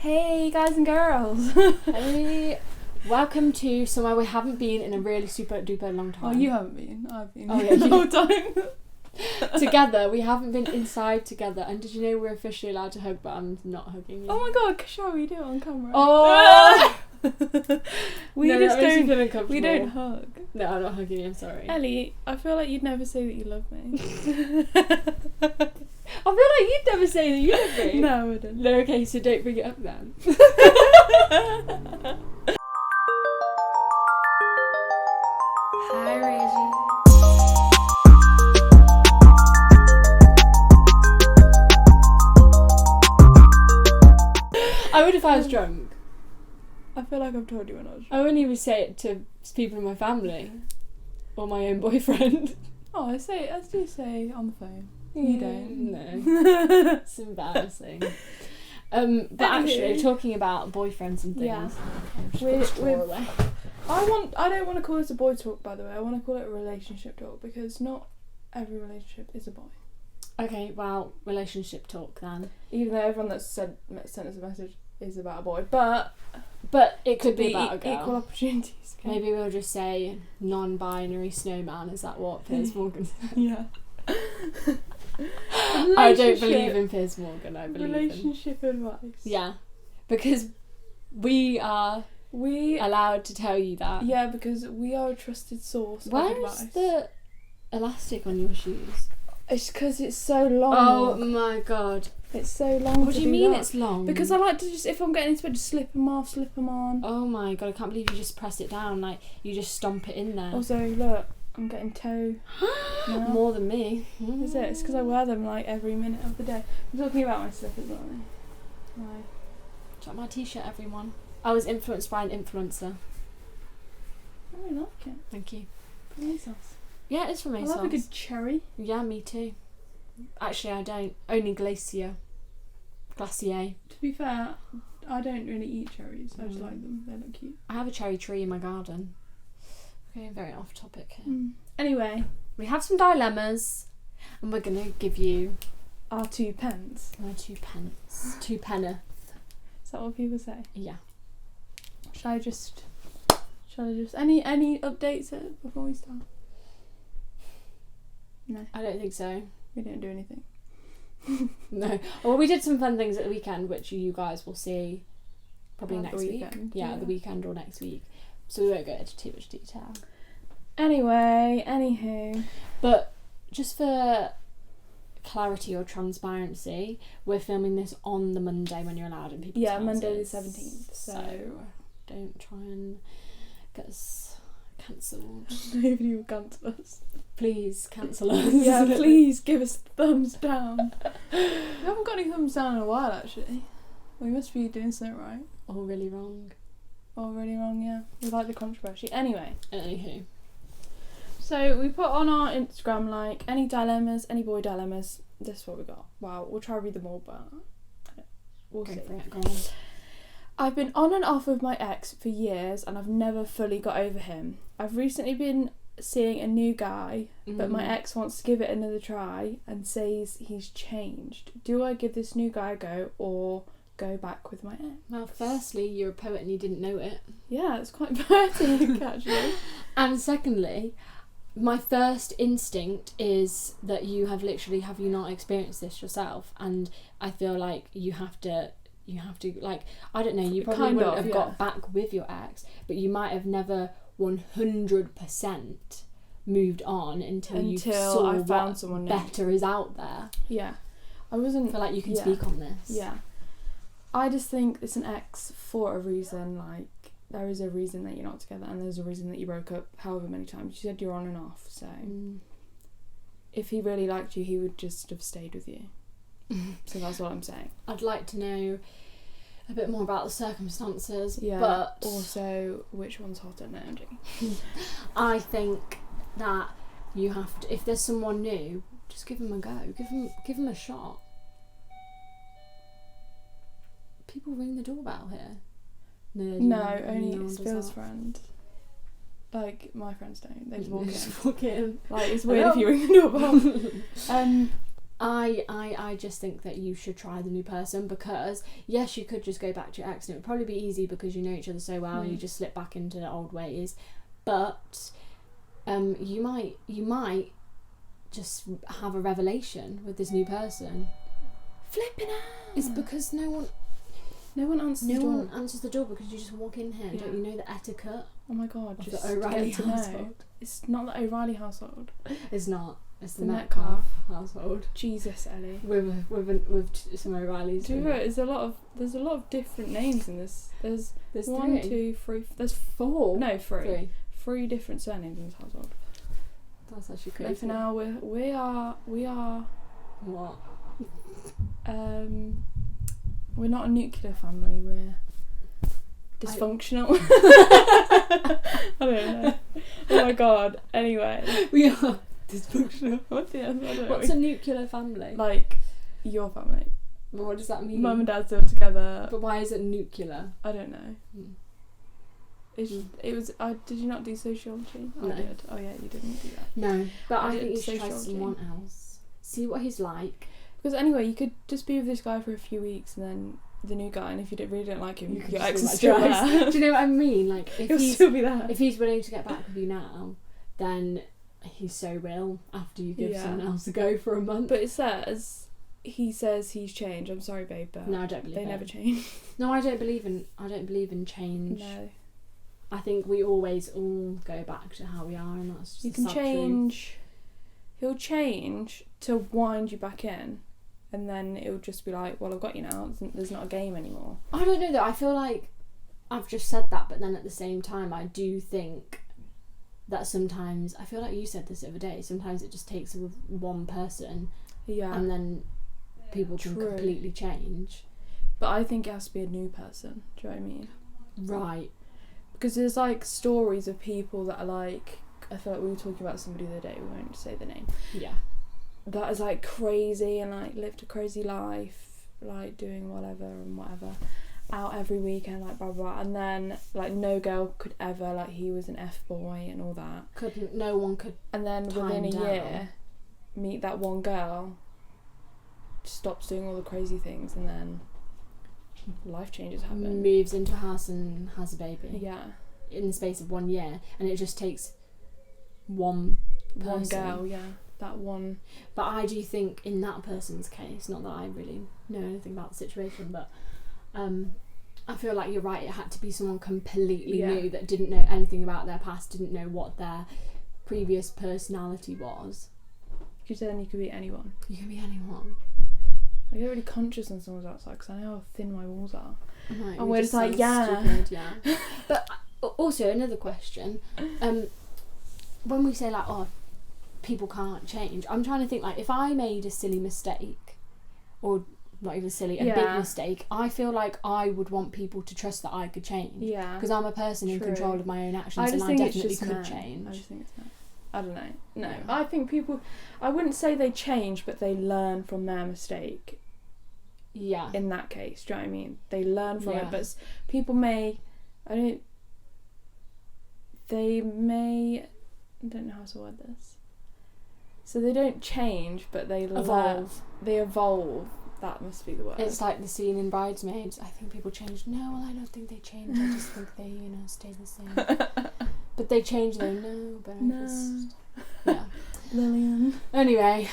Hey guys and girls. Hey, welcome to somewhere we haven't been in a really super duper long time. Oh, you haven't been. I've been. Oh yeah, the whole time. Together, we haven't been inside together. And did you know we're officially allowed to hug, but I'm not hugging you? Oh my god, shall we do it on camera? Oh! we no, just that makes me don't. feel uncomfortable. We don't hug. No, I'm not hugging you. I'm sorry. Ellie, I feel like you'd never say that you love me. I feel like you'd never say that you love me. No, I wouldn't. No, okay, so don't bring it up then. Hi, Reggie. I would if I was drunk. I feel like I've told you when I was drunk. I wouldn't even say it to people in my family or my own boyfriend. Oh, I do say on the phone. You don't. No. It's embarrassing. But actually, talking about boyfriends and things. Yeah. Away. I don't want to call this a boy talk, by the way. I want to call it a relationship talk because not every relationship is a boy. Okay, well, relationship talk then. Even though everyone that's sent us a message is about a boy, but it could be about a girl. Equal opportunities. Okay? Maybe we'll just say non-binary snowman. Is that what Piers Morgan said? Yeah. I don't believe in Piers Morgan. I believe relationship advice. Yeah, because we are allowed to tell you that. Yeah, because we are a trusted source of Where's advice. the elastic on your shoes? It's because it's so long. Oh my god. It's so long. What do you mean it's long? Because I like to just, if I'm getting into bed, just slip them off, slip them on. Oh my god, I can't believe you just press it down, like you just stomp it in there. Also, look, I'm getting toe now. More than me. Is it? It's because I wear them like every minute of the day. I'm talking about my slippers, aren't I? Right. Check my t-shirt, everyone. I was influenced by an influencer. I really like it. Thank you. From ASOS. Yeah, it's from ASOS. I love a good cherry. Yeah, me too. Actually, I don't. Only Glacier. To be fair, I don't really eat cherries. I just like them. They look cute. I have a cherry tree in my garden. Okay, very off topic here. Anyway, we have some dilemmas, and we're gonna give you our 2 pence. my 2 pence. 2 penneth. Is that what people say? Yeah. Shall I just any updates before we start? No. I don't think so. We didn't do anything. No. Well, we did some fun things at the weekend, which you guys will see probably At the next week. weekend, Yeah, yeah. the weekend or next week. So we won't go into too much detail. Anyway, anywho. But just for clarity or transparency, we're filming this on the Monday when you're allowed in people's houses. Monday the 17th. So don't try and get us cancelled. Nobody will cancel us. Please cancel us. Yeah, please give us thumbs down. We haven't got any thumbs down in a while, actually. We must be doing something right. Or really wrong. Or really wrong, yeah. We like the controversy. Anyway. Anywho. So we put on our Instagram, like, any dilemmas, any boy dilemmas. This is what we got. Wow, we'll try to read them all, but we'll see. Go for it, go on. I've been on and off with my ex for years and I've never fully got over him. I've recently been seeing a new guy, but my ex wants to give it another try and says he's changed. Do I give this new guy a go or go back with my ex? Well, firstly, you're a poet and you didn't know it. Yeah, it's quite poetic, actually. And secondly, my first instinct is that you have not experienced this yourself, and I feel like you have to like, I don't know, you probably wouldn't have got back with your ex, but you might have never 100% moved on until you saw I found someone better is out there. Yeah. I feel like you can speak on this. Yeah. I just think it's an ex for a reason. Like, there is a reason that you're not together and there's a reason that you broke up however many times. You said you're on and off, so if he really liked you, he would just have stayed with you. So that's what I'm saying. I'd like to know a bit more about the circumstances, but also which one's hotter now. I think that you have to, if there's someone new, just give him a go. Give him a shot. People ring the doorbell here. No, only Bill's friend. Like, my friends don't. They just walk in. Walk in. Like, it's weird if you ring the doorbell. I just think that you should try the new person, because yes, you could just go back to your ex and it would probably be easy because you know each other so well and you just slip back into the old ways, but you might just have a revelation with this new person. Flipping out. It's because no one answers the door because you just walk in here. Don't you know the etiquette? Oh my god, of just the O'Reilly get to know. household. It's not the O'Reilly household. It's not. It's the Metcalf household. Jesus, Ellie. With some O'Reillys. Do you know, there's a lot of different names in this. There's 1, 2, 3. There's 4. No, 3. 3 different surnames in this household. That's actually crazy. And for now, we are. What? We're not a nuclear family. We're dysfunctional. I don't know. Oh my god. Anyway, we are dysfunctional. What's a nuclear family? Like your family. Well, what does that mean? Mum and dad still together. But why is it nuclear? I don't know. It was. Did you not do sociology? No. I did. Oh yeah, you didn't do that. No, but I think you did should try sociology. someone else. See what he's like. Because anyway, you could just be with this guy for a few weeks and then the new guy, and if you really don't like him, your ex is still there. Do you know what I mean? Like, if he'll he's still be there. If he's willing to get back with you now, then he so will after you give someone else a go for a month. But he says he's changed. I'm sorry, babe, but no, I don't believe they it. never change. No, I don't believe in change. No. I think we always all go back to how we are, and that's just You the can sad change. truth. He'll change to wind you back in, and then it'll just be like, well, I've got you now. There's not a game anymore. I don't know though. I feel like I've just said that, but then at the same time, I do think that sometimes, I feel like you said this the other day, sometimes it just takes with one person, and then people can completely change. But I think it has to be a new person. Do you know what I mean? Right. Because there's like stories of people that are like, I feel like we were talking about somebody the other day, we won't say the name. Yeah. That is like crazy and like lived a crazy life, like doing whatever and whatever, out every weekend, like blah blah, and then like no girl could ever, like he was an F-boy and all that. No one could. And then within a year, meet that one girl, stops doing all the crazy things, and then life changes happen. Moves into a house and has a baby. Yeah. In the space of 1 year, and it just takes one girl, yeah. That one. But I do think in that person's case, not that I really know anything about the situation, but I feel like you're right, it had to be someone completely new that didn't know anything about their past, didn't know what their previous personality was. Because then you could be anyone. You can be anyone. I get really conscious when someone's outside because I know how thin my walls are. Right, and we're just like, stupid, yeah. But also, another question, when we say like, oh, people can't change, I'm trying to think, like, if I made a silly mistake, or not even silly, a big mistake, I feel like I would want people to trust that I could change. Yeah. Because I'm a person in control of my own actions, and I definitely could change. I just think it's I don't know. No. I think people, I wouldn't say they change, but they learn from their mistake. Yeah. In that case, do you know what I mean? They learn from it, but people may, I don't know how to word this. So they don't change, but they evolve. They evolve. That must be the word. It's like the scene in Bridesmaids. I think people change. No, well, I don't think they change. I just think they, stay the same. But they change though. No, but no. Yeah. Lillian. Anyway,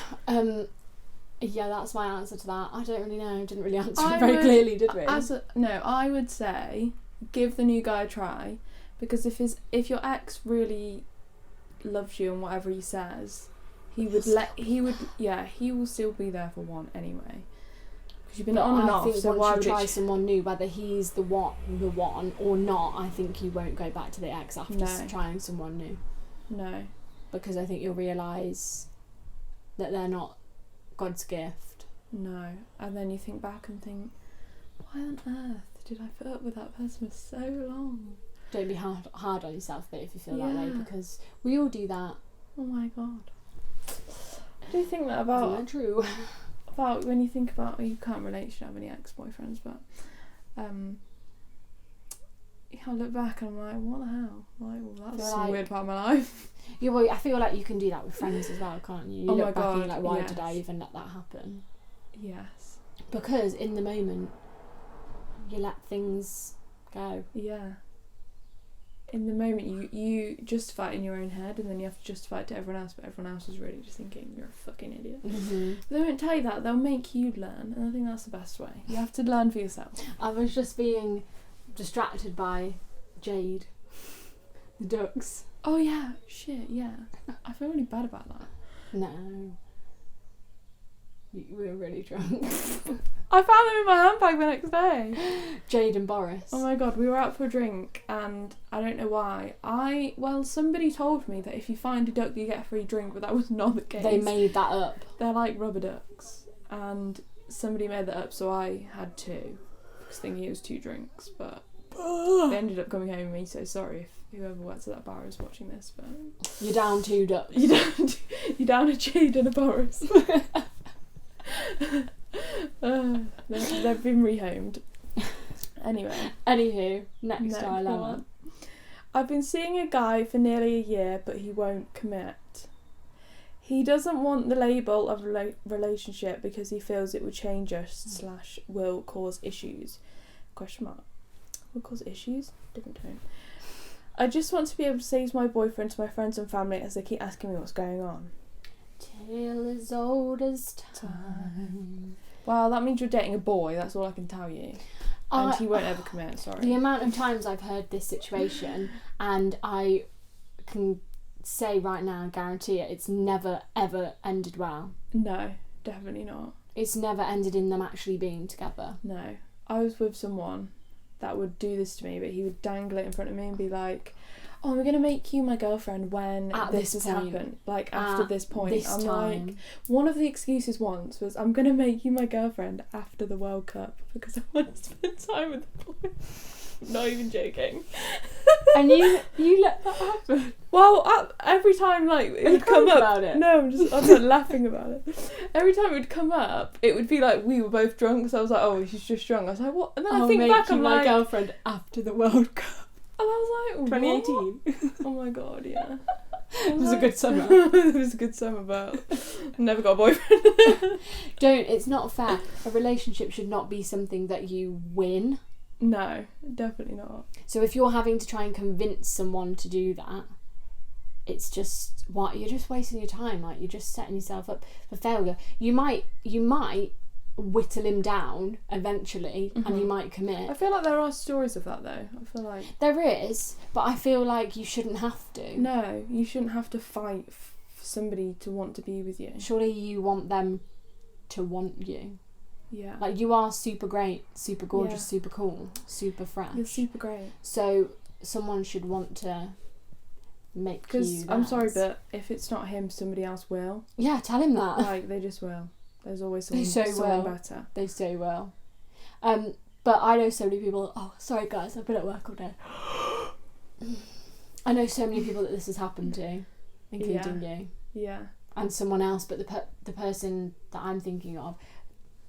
yeah, that's my answer to that. I don't really know. Didn't really answer it very clearly, did we? I would say give the new guy a try, because if your ex really loves you and whatever he says, he will still be there for one anyway. Because you've been on and off. I think so once you try someone new, whether he's the one or not, I think you won't go back to the ex after trying someone new. No. Because I think you'll realise that they're not God's gift. No. And then you think back and think, why on earth did I put up with that person for so long? Don't be hard on yourself, but if you feel that way, because we all do that. Oh my god. Do you think that about? Isn't that true? About when you think about, you can't relate, you don't have any ex-boyfriends, but I look back and I'm like, what the hell? Like, well, that was a weird part of my life. Yeah, well, I feel like you can do that with friends as well, can't you? You look back and you're like, why did I even let that happen? Yes. Because in the moment, you let things go. Yeah. In the moment, you justify it in your own head, and then you have to justify it to everyone else, but everyone else is really just thinking you're a fucking idiot. Mm-hmm. But they won't tell you that. They'll make you learn, and I think that's the best way. You have to learn for yourself. I was just being distracted by Jade, the ducks. Oh yeah, shit, yeah. I feel really bad about that. No. We were really drunk. I found them in my handbag the next day. Jade and Boris. Oh my god, we were out for a drink, and I don't know why. Somebody told me that if you find a duck, you get a free drink, but that was not the case. They made that up. They're like rubber ducks, and somebody made that up, so I had 2, because thinking it was 2 drinks, but they ended up coming home with me, so sorry if whoever works at that bar is watching this, but... You're down 2 ducks. You're down a Jade and a Boris. They've been rehomed. Anywho, next dilemma. I've been seeing a guy for nearly a year, but he won't commit. He doesn't want the label of relationship because he feels it would change us / will cause issues. ? Will cause issues? Different tone. I just want to be able to say he's my boyfriend to my friends and family as they keep asking me what's going on. Tale as old as time. Well, that means you're dating a boy, that's all I can tell you. And he won't ever commit, sorry. The amount of times I've heard this situation, and I can say right now, guarantee it, it's never ever ended well. No, definitely not. It's never ended in them actually being together. No. I was with someone that would do this to me, but he would dangle it in front of me and be like, oh, we're going to make you my girlfriend when this has happened. Like, after this point. I'm time. like, one of the excuses once was, I'm going to make you my girlfriend after the World Cup because I want to spend time with the boy. Not even joking. And you let that happen? Well, every time, like, it would come up. About it? No, I'm not laughing about it. Every time it would come up, it would be like we were both drunk, so I was like, oh, she's just drunk. I was like, what? And then I think back, I'm like, my girlfriend after the World Cup. And I was like, 2018. What? Oh my god, yeah. It was a good summer. It was a good summer, but never got a boyfriend. It's not fair. A relationship should not be something that you win. No, definitely not. So if you're having to try and convince someone to do that, it's just you're just wasting your time. Like, you're just setting yourself up for failure. You might whittle him down eventually, and he might commit. I feel like there are stories of that though. I feel like there is, but I feel like you shouldn't have to. No, you shouldn't have to fight for somebody to want to be with you. Surely you want them to want you. Yeah. Like, you are super great, super gorgeous, super cool, super fresh. You're super great. So someone should want to make you theirs. I'm sorry, but if it's not him, somebody else will. Yeah, tell him that. Like, they just will. There's always someone better. They so will. But I know so many people... Oh, sorry guys, I've been at work all day. I know so many people that this has happened to, including you. Yeah. And someone else, but the person that I'm thinking of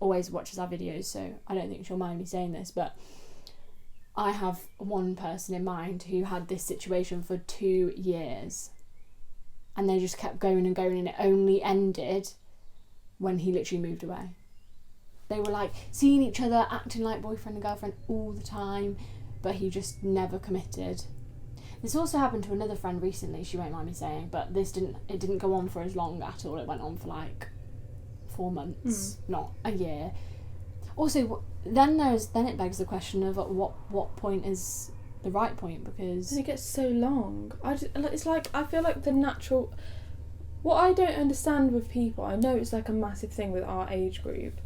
always watches our videos, so I don't think she'll mind me saying this, but I have one person in mind who had this situation for 2 years, and they just kept going and going, and it only ended when he literally moved away. They were like seeing each other, acting like boyfriend and girlfriend all the time, but he just never committed. This also happened to another friend recently, she won't mind me saying, but it didn't go on for as long at all. It went on for like 4 months, not a year. Also, then it begs the question of at what point is the right point, because it gets so long. It's like, I feel like the natural... What I don't understand with people, I know it's like a massive thing with our age group,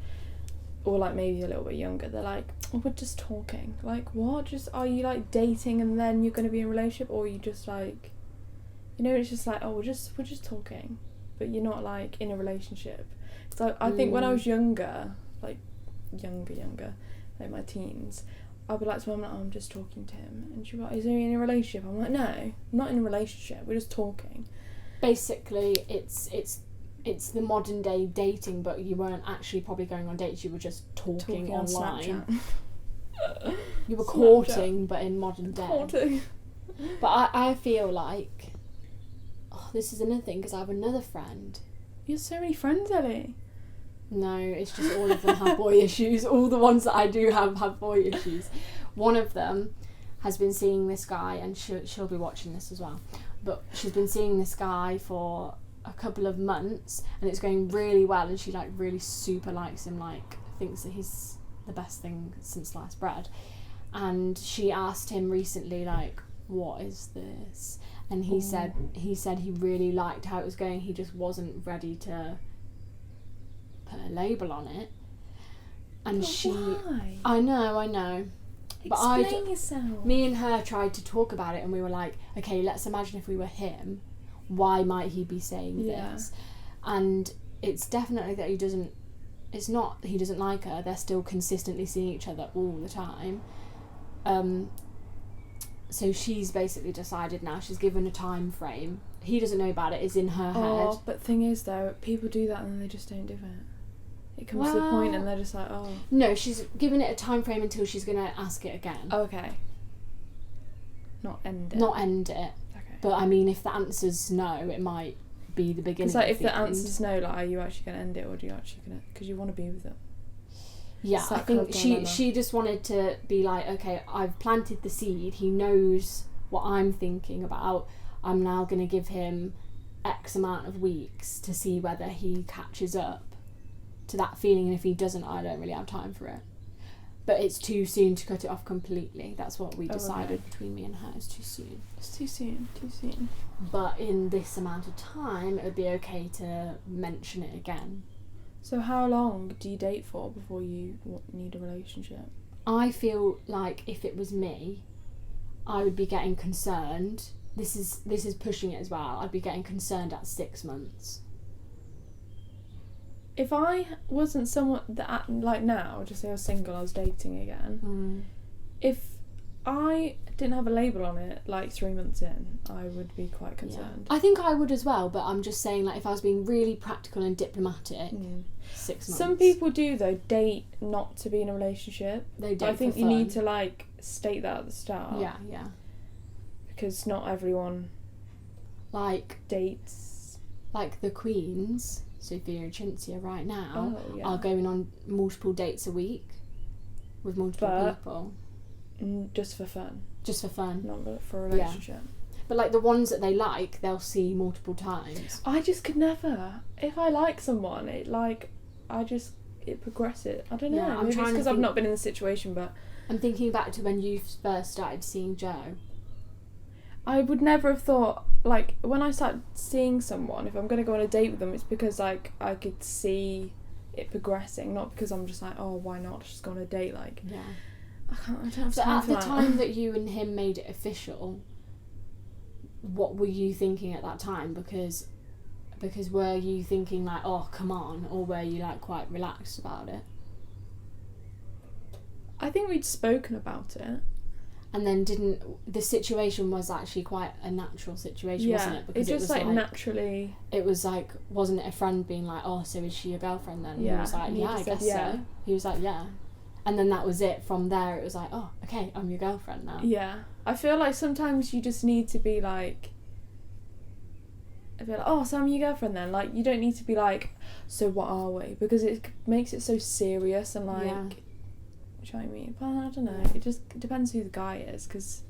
or like maybe a little bit younger, they're like, oh, we're just talking. Like, what? Just, are you like dating and then you're going to be in a relationship, or are you just like, you know, it's just like, oh, we're just talking, but you're not like in a relationship. So I think when I was younger, like like my teens, I'd be like to mum, I'm just talking to him, and she'd be like, is he in a relationship? I'm like, no, I'm not in a relationship, we're just talking. Basically, it's the modern day dating, but you weren't actually probably going on dates, you were just talking online. You were courting, but in modern day. Courting. But I feel like, this is another thing, because I have another friend. You have so many friends, Ellie. No, it's just all of them have boy issues. All the ones that I do have boy issues. One of them has been seeing this guy, and she'll be watching this as well, but she's been seeing this guy for a couple of months, and it's going really well, and she like really super likes him, like thinks that he's the best thing since sliced bread. And she asked him recently, like, what is this? And he said he really liked how it was going. He just wasn't ready to put a label on it. And but why? I know. Explain yourself. Me and her tried to talk about it, and we were like, okay, let's imagine if we were him, why might he be saying this? And it's definitely that he doesn't like her. They're still consistently seeing each other all the time. So she's basically decided now, she's given a time frame. He doesn't know about it, it's in her head. But thing is though, people do that and then they just don't do it. It comes to the point and they're just like, oh. No, she's given it a time frame until she's going to ask it again. Oh, okay. Not end it. Okay. But I mean, if the answer's no, it might be the beginning. It's like if the answer's no, like, are you actually going to end it, or do you actually going to, because you want to be with them? Yeah, I think she just wanted to be like, okay, I've planted the seed, he knows what I'm thinking about, I'm now going to give him X amount of weeks to see whether he catches up to that feeling, and if he doesn't, I don't really have time for it. But it's too soon to cut it off completely. That's what we decided between me and her. It's too soon. It's too soon. But in this amount of time, it would be okay to mention it again. So how long do you date for before you need a relationship? I feel like if it was me, I would be getting concerned. This is pushing it as well. I'd be getting concerned at 6 months. If I wasn't someone that, like now, just say I was single, I was dating again. If I didn't have a label on it, like 3 months in, I would be quite concerned. Yeah. I think I would as well, but I'm just saying, like, if I was being really practical and diplomatic, 6 months. Some people do though date not to be in a relationship. They date I think for you fun. need to like state that at the start. Yeah. Because not everyone like dates. Like the Queens, Sophia and Cinzia right now, are Oh, going on multiple dates a week with multiple people. Just for fun. Just for fun. Not for a relationship. But like the ones that they like, they'll see multiple times. I just could never. If I like someone, it progresses. I don't know. Yeah, Maybe it's because I've not been in the situation, but I'm thinking back to when you first started seeing Joe. I would never have thought, like, when I start seeing someone, if I'm going to go on a date with them, it's because, like, I could see it progressing, not because I'm just like, oh, why not just go on a date, like... Yeah. I don't have So time at for the that. time that you and him made it official, what were you thinking at that time? Because were you thinking, like, oh, come on, or were you, like, quite relaxed about it? I think we'd spoken about it. And then the situation was actually quite a natural situation, wasn't it? Because it just like naturally. It was like, wasn't it a friend being like, oh, so is she your girlfriend then? And he was like, yeah, I guess so. He was like, yeah. And then that was it. From there, it was like, oh, okay, I'm your girlfriend now. Yeah. I feel like sometimes you just need to be like, oh, so I'm your girlfriend then. Like, you don't need to be like, so what are we? Because it makes it so serious and like... Yeah. Do you know what I mean? But I don't know. It just depends who the guy is, because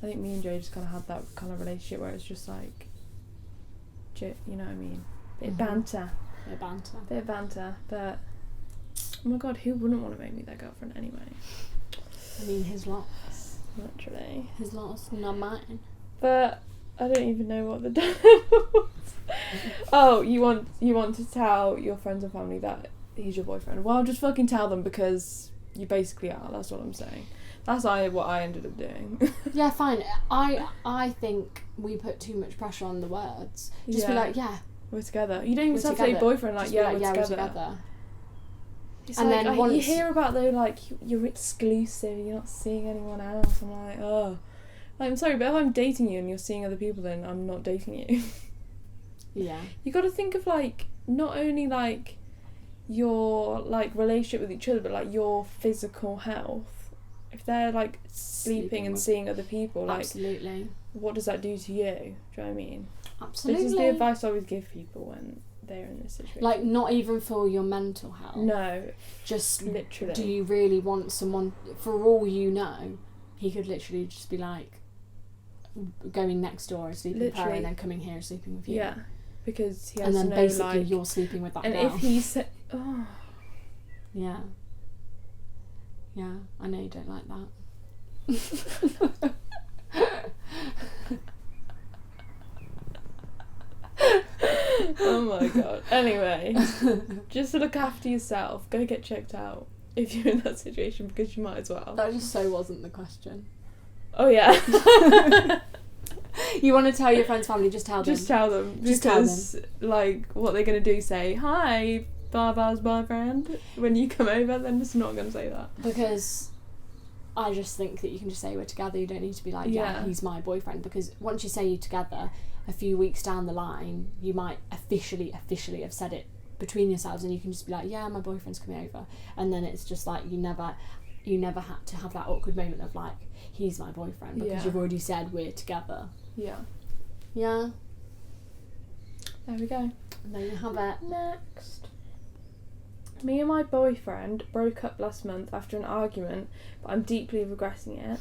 I think me and Jay just kind of had that kind of relationship where it's just like, you know what I mean? Bit of banter. Bit of banter. But, oh my god, who wouldn't want to make me their girlfriend anyway? I mean, his loss. Literally. His loss, not mine. But I don't even know what the was. Oh, you want to tell your friends and family that he's your boyfriend? Well, just fucking tell them, because... You basically are, that's what I'm saying. That's what I ended up doing. Yeah, fine. I think we put too much pressure on the words. Just be like, yeah. We're together. You don't even have to say boyfriend, like, we're together. It's and like, then once... You hear about though, like, you're exclusive, you're not seeing anyone else. I'm like, oh. Like, I'm sorry, but if I'm dating you and you're seeing other people, then I'm not dating you. Yeah. You got to think of, like, not only, like... your like relationship with each other, but like your physical health. If they're like sleeping and seeing other people, like absolutely, what does that do to you? Do you know what I mean? Absolutely. This is the advice I always give people when they're in this situation. Like, not even for your mental health. No. Just literally. Do you really want someone, for all you know, he could literally just be like going next door and sleeping with her and then coming here and sleeping with you. Yeah. Because he has and then no, basically like, you're sleeping with that and girl. if he said... Oh. Yeah. Yeah, I know you don't like that. Oh my god. Anyway, just look after yourself. Go get checked out if you're in that situation, because you might as well. That just so wasn't the question. Oh yeah. You want to tell your friends' family, just tell them. Just tell them. Just tell because, like, what they're going to do, say, hi, Barbar's boyfriend, when you come over, then it's not going to say that. Because I just think that you can just say we're together. You don't need to be like, yeah, he's my boyfriend. Because once you say you're together, a few weeks down the line, you might officially have said it between yourselves, and you can just be like, yeah, my boyfriend's coming over. And then it's just like, you never had to have that awkward moment of like, he's my boyfriend, because you've already said we're together. Yeah. Yeah. There we go. There you have it. Next. Me and my boyfriend broke up last month after an argument, but I'm deeply regretting it,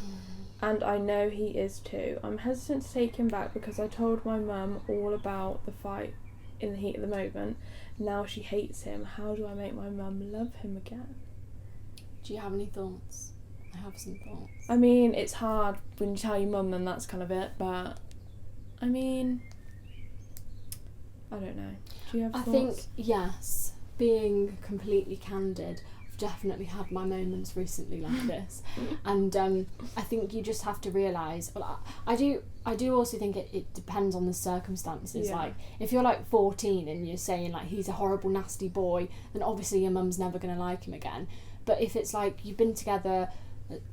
and I know he is too. I'm hesitant to take him back because I told my mum all about the fight in the heat of the moment. Now she hates him. How do I make my mum love him again? Do you have any thoughts? I have some thoughts. I mean, it's hard when you tell your mum, then that's kind of it, but I mean, I don't know. Do you have thoughts? I think, yes, being completely candid, I've definitely had my moments recently like this. And I think you just have to realise, well, I do also think it depends on the circumstances. Yeah. Like, if you're like 14 and you're saying like he's a horrible, nasty boy, then obviously your mum's never going to like him again. But if it's like you've been together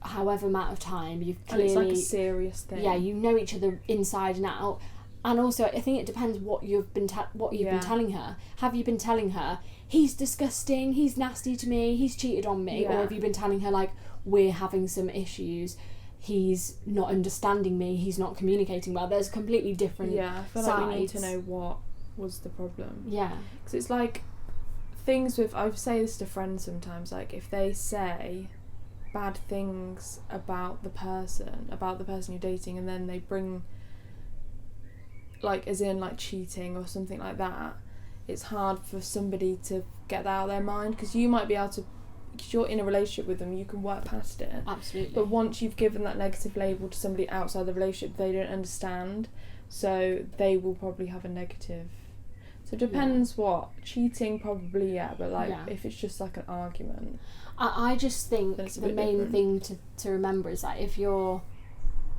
however amount of time, you've clearly... And it's like a serious thing. Yeah, you know each other inside and out. And also, I think it depends what you've been been telling her. Have you been telling her, he's disgusting, he's nasty to me, he's cheated on me? Yeah. Or have you been telling her, like, we're having some issues, he's not understanding me, he's not communicating well? There's completely different Yeah, I feel sides. like we need to know what was the problem. Yeah. Because it's like things with... I say this to friends sometimes, like, if they say bad things about the person you're dating, and then they bring... like, as in, like, cheating or something like that, it's hard for somebody to get that out of their mind, because you might be able to, because you're in a relationship with them, you can work past it. Absolutely. But once you've given that negative label to somebody outside the relationship, they don't understand, so they will probably have a negative. So it depends what. Cheating, probably, yeah, but, like, if it's just, like, an argument. I just think the main thing to remember is that if you're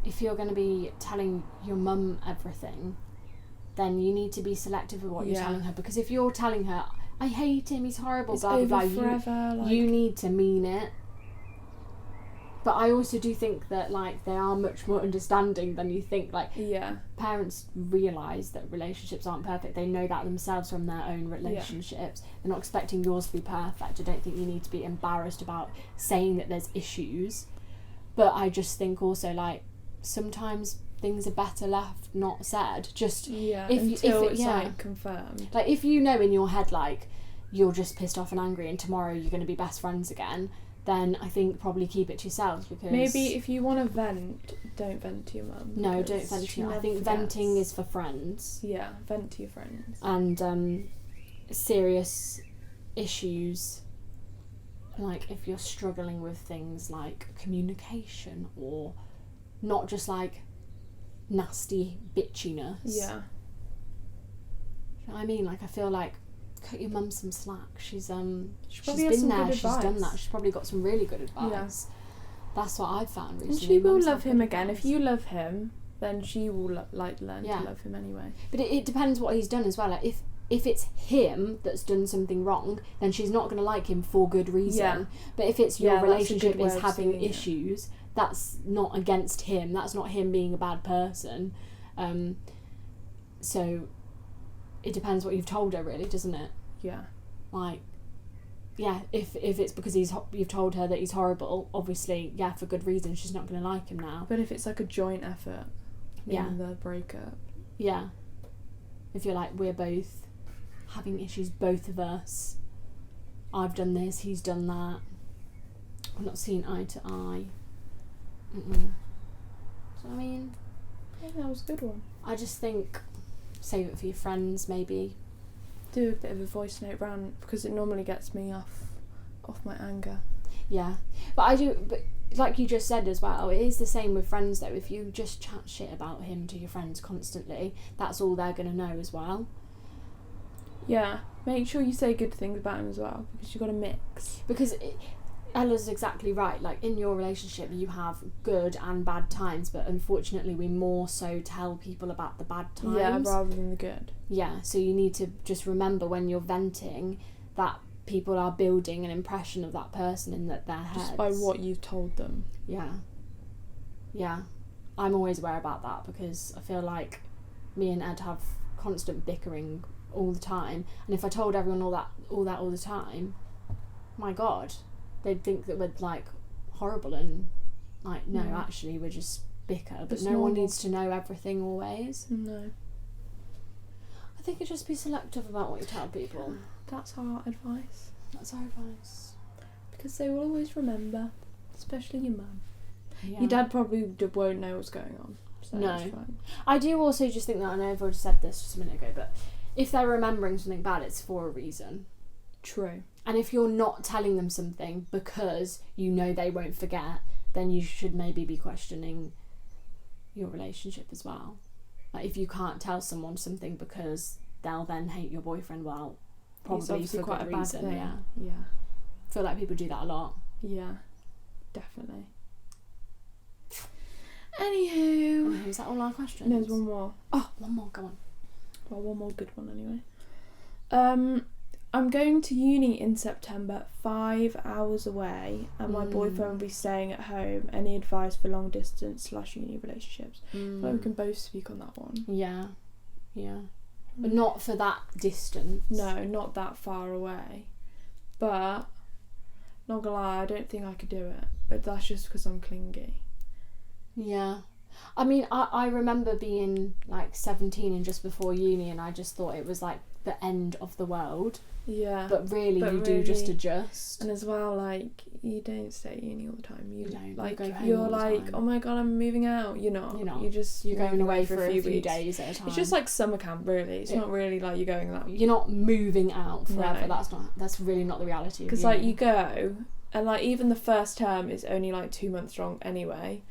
going to be telling your mum everything, then you need to be selective of what you're telling her. Because if you're telling her, I hate him, he's horrible, it's blah, blah, over blah, forever, you need to mean it. But I also do think that, like, they are much more understanding than you think. Like, parents realise that relationships aren't perfect. They know that themselves from their own relationships. They're not expecting yours to be perfect. I don't think you need to be embarrassed about saying that there's issues. But I just think also, like, sometimes things are better left not said. Just until it's like confirmed. Like, if you know in your head, like, you're just pissed off and angry and tomorrow you're going to be best friends again, then I think probably keep it to yourselves. Because maybe if you want to vent, don't vent to your mum. No, don't vent to your mum. I think venting is for friends. Yeah, vent to your friends. And serious issues, like if you're struggling with things like communication or not just like nasty bitchiness. Yeah. You know what I mean? Like, I feel like cut your mum some slack. She's been there, she's done that. She's probably got some really good advice. Yeah. That's what I've found recently. And she will love him again. If you love him, then she will learn to love him anyway. But it depends what he's done as well. Like, if it's him that's done something wrong, then she's not going to like him for good reason. Yeah. But if it's your relationship is having issues, that's not against him. That's not him being a bad person. So it depends what you've told her, really, doesn't it? Yeah. Like, yeah, if it's because you've told her that he's horrible, obviously, yeah, for good reason, she's not going to like him now. But if it's like a joint effort in the breakup. Yeah. I feel like we're both having issues, both of us. I've done this, he's done that. We're not seeing eye to eye. So I mean, I think that was a good one. I just think save it for your friends, maybe. Do a bit of a voice note rant, because it normally gets me off my anger. Yeah, but like you just said as well, it is the same with friends though. If you just chat shit about him to your friends constantly, that's all they're going to know as well. Yeah, make sure you say good things about him as well, because you've got to mix. Because Ella's exactly right. Like, in your relationship, you have good and bad times, but unfortunately, we more so tell people about the bad times. Yeah, rather than the good. Yeah, so you need to just remember when you're venting that people are building an impression of that person in their heads. Just by what you've told them. Yeah. Yeah. I'm always aware about that, because I feel like me and Ed have constant bickering all the time, and if I told everyone all that all the time, my God, they'd think that we're like horrible, and like, no, actually we're just bicker, but no one needs to know everything always. No. I think it's just be selective about what you tell people. That's our advice. That's our advice. Because they will always remember, especially your mum. Yeah. Your dad probably won't know what's going on. So No. it's fine. I do also just think that, I know I've already said this just a minute ago, but if they're remembering something bad, it's for a reason. True. And if you're not telling them something because you know they won't forget, then you should maybe be questioning your relationship as well. Like, if you can't tell someone something because they'll then hate your boyfriend, well, probably for quite good a bad reason. thing. Yeah. Yeah. I feel like people do that a lot. Yeah. Definitely. Anywho. Is that all our questions? There's one more. Oh, one more, go on. Well, one more good one anyway. I'm going to uni in September, 5 hours away, and my boyfriend will be staying at home. Any advice for long distance / uni relationships? I feel like we can both speak on that one. Yeah. Yeah. But not for that distance. No, not that far away. But, not gonna lie, I don't think I could do it. But that's just because I'm clingy. Yeah. I mean, I remember being like 17 and just before uni, and I just thought it was like the end of the world. Yeah. But really, you do just adjust. And as well, like, you don't stay at uni all the time. You don't. like, You go home you're all the like, time. oh my God, I'm moving out. You're not. You're going away for a few weeks. days at a time. It's just like summer camp, really. It's not really like you're going that. You're not moving out forever. No. That's really not the reality. Because like, you go, and like, even the first term is only like 2 months long anyway.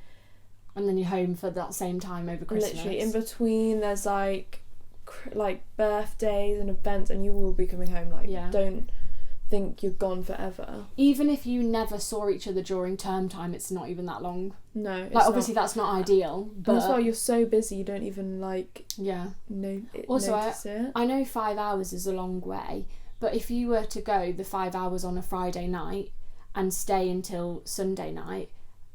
And then you're home for that same time over Christmas. Literally, in between, there's like birthdays and events, and you will be coming home. Like, don't think you're gone forever. Even if you never saw each other during term time, it's not even that long. No, it's like, obviously that's not ideal, but as well, you're so busy you don't even like notice it. I know 5 hours is a long way, but if you were to go the 5 hours on a Friday night and stay until Sunday night,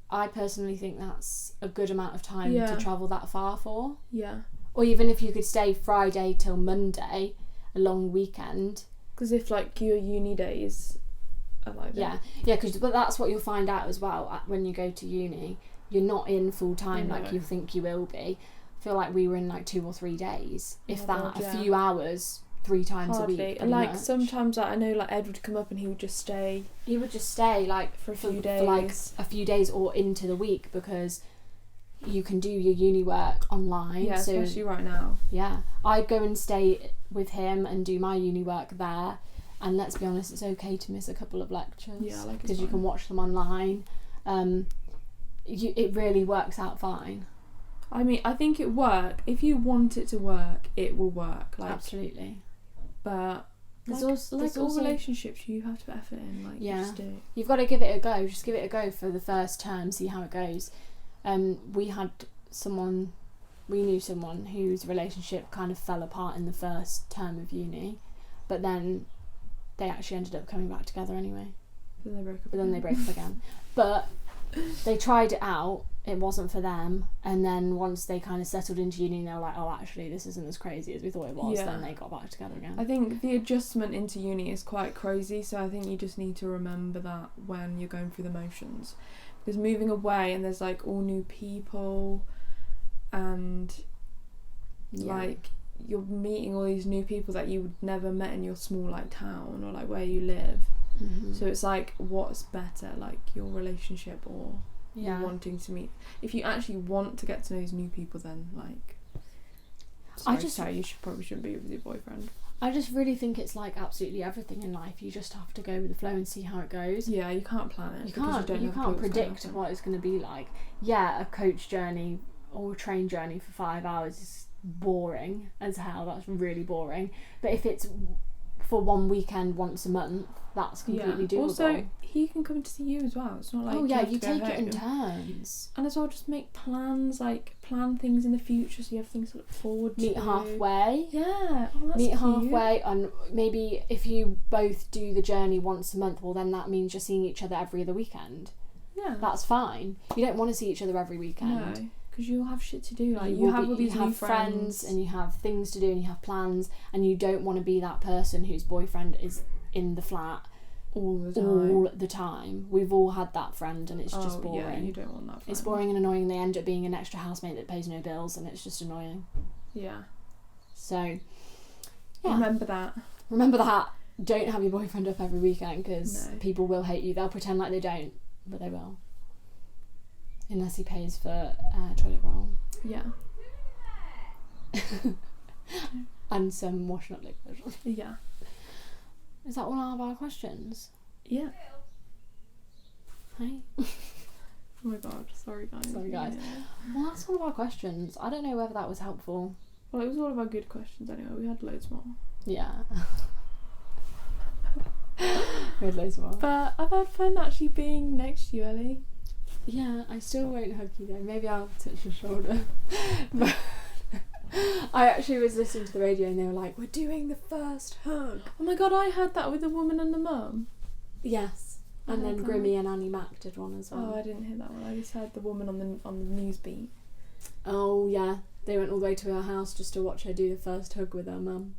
I personally think that's a good amount of time to travel that far for. Yeah. Or even if you could stay Friday till Monday, a long weekend. Because if like your uni days are like that. But that's what you'll find out as well when you go to uni. You're not in full time like you think you will be. I feel like we were in like 2 or 3 days, if that, a few hours, 3 times a week. And like sometimes, like, I know like Ed would come up and he would just stay. He would just stay like for a few days, for like a few days or into the week, because you can do your uni work online. Yeah, so, especially right now. Yeah, I'd go and stay with him and do my uni work there. And let's be honest, it's okay to miss a couple of lectures. Yeah, like, because you can watch them online. It really works out fine. I mean, I think it work. If you want it to work, it will work. Like, absolutely. But there's all relationships, you have to put effort in. Like, you just do. You've got to give it a go. Just give it a go for the first term. See how it goes. We knew someone whose relationship kind of fell apart in the first term of uni, but then they actually ended up coming back together anyway. Then they broke up again. But they tried it out. It wasn't for them. And then once they kind of settled into uni, they were like, oh, actually, this isn't as crazy as we thought it was. Then they got back together again. I think the adjustment into uni is quite crazy. So I think you just need to remember that when you're going through the motions. Because moving away and there's like all new people and like you're meeting all these new people that you would never met in your small like town or like where you live. So it's like, what's better, like your relationship or you wanting to meet? If you actually want to get to know these new people, then like, you probably shouldn't be with your boyfriend. I just really think it's like absolutely everything in life. You just have to go with the flow and see how it goes. Yeah, you can't plan it. You can't predict what it's going to be like. Yeah, a coach journey or a train journey for 5 hours is boring as hell. That's really boring. But if it's for one weekend once a month, that's completely doable. Also, he can come to see you as well. It's not like you take it in turns. And as well, just make plans, like plan things in the future so you have things to look forward to. Meet halfway. Yeah. Oh, that's Meet cute. halfway, and maybe if you both do the journey once a month, well then that means you're seeing each other every other weekend. Yeah. That's fine. You don't want to see each other every weekend. No. Because you'll have shit to do. Like you have all these new friends, and you have things to do, and you have plans, and you don't want to be that person whose boyfriend is in the flat all the time. We've all had that friend, and it's just boring. Yeah, you don't want that friend. It's boring and annoying. They end up being an extra housemate that pays no bills, and it's just annoying. Yeah. So, yeah. Remember that. Don't have your boyfriend up every weekend, because people will hate you. They'll pretend like they don't, but they will. Unless he pays for toilet roll. Yeah. And some washing up liquid. Yeah. Is that all of our questions? Yeah. Hey. Oh my god, sorry guys. Yeah. Well, that's all of our questions. I don't know whether that was helpful. Well, it was all of our good questions anyway. We had loads more. Yeah. We had loads more. But I've had fun actually being next to you, Ellie. Yeah, I still won't hug you though. Maybe I'll touch your shoulder. But I actually was listening to the radio and they were like, we're doing the first hug. Oh my god, I heard that with the woman and the mum. Yes. And then Grimmy and Annie Mac did one as well. Oh, I didn't hear that one. I just heard the woman on the news beat. Oh yeah, they went all the way to her house just to watch her do the first hug with her mum.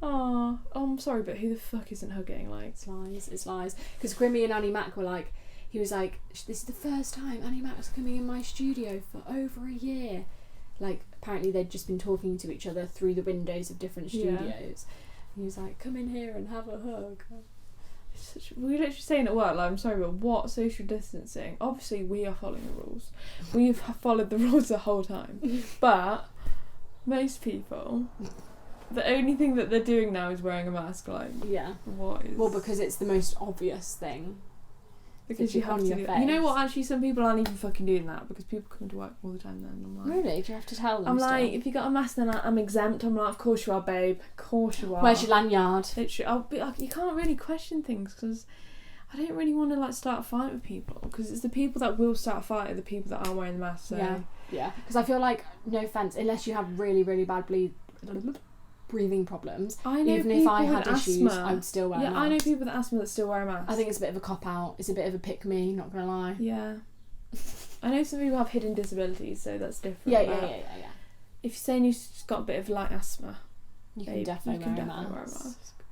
Oh, I'm sorry, but who the fuck isn't hugging? Like, It's lies. Because Grimmy and Annie Mac were like, he was like, this is the first time Annie Mac's coming in my studio for over a year. Like, apparently they'd just been talking to each other through the windows of different studios. Yeah. He was like, come in here and have a hug. We were literally saying at work, like, I'm sorry, but what social distancing? Obviously, we are following the rules. We've followed the rules the whole time. But most people, the only thing that they're doing now is wearing a mask. Like, yeah. What is... Well, because it's the most obvious thing. Because you have to do it. You know what, actually some people aren't even fucking doing that because people come to work all the time then. I'm like, really? Do you have to tell them? I'm like, if you got a mask then I'm exempt. I'm like, of course you are, babe. Of course you are. Where's your lanyard? Literally, you can't really question things because I don't really want to like start a fight with people because it's the people that will start a fight are the people that aren't wearing the mask. So. Yeah. Because I feel like, no offence, unless you have really, really bad breathing problems. I know even if I had issues, I would still wear a mask. I know people with asthma that still wear a mask. I think it's a bit of a cop out. It's a bit of a pick me, not gonna lie. Yeah. I know some people have hidden disabilities, so that's different. Yeah. If you're saying you've got a bit of light asthma, you can definitely wear a mask.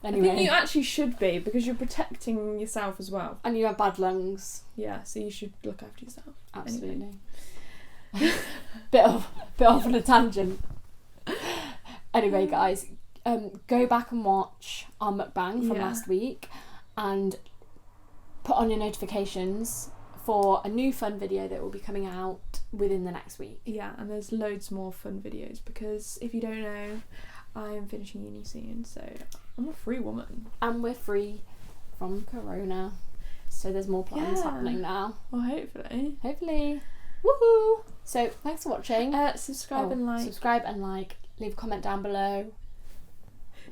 Anyway. I think you actually should be because you're protecting yourself as well. And you have bad lungs. Yeah, so you should look after yourself. Absolutely. Anyway. bit off on a tangent. Anyway, guys, go back and watch our mukbang from last week and put on your notifications for a new fun video that will be coming out within the next week. Yeah, and there's loads more fun videos because if you don't know, I am finishing uni soon, so I'm a free woman. And we're free from Corona, so there's more plans happening now. Well, hopefully. Woohoo! So, thanks for watching. Subscribe and like. Leave a comment down below.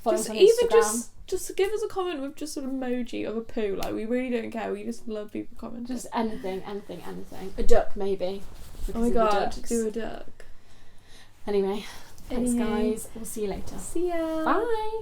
Follow us on Instagram. Just give us a comment with just an emoji of a poo. Like, we really don't care. We just love people commenting. Just anything. A duck, maybe. Oh my god, do a duck. Anyway, thanks guys. We'll see you later. See ya. Bye.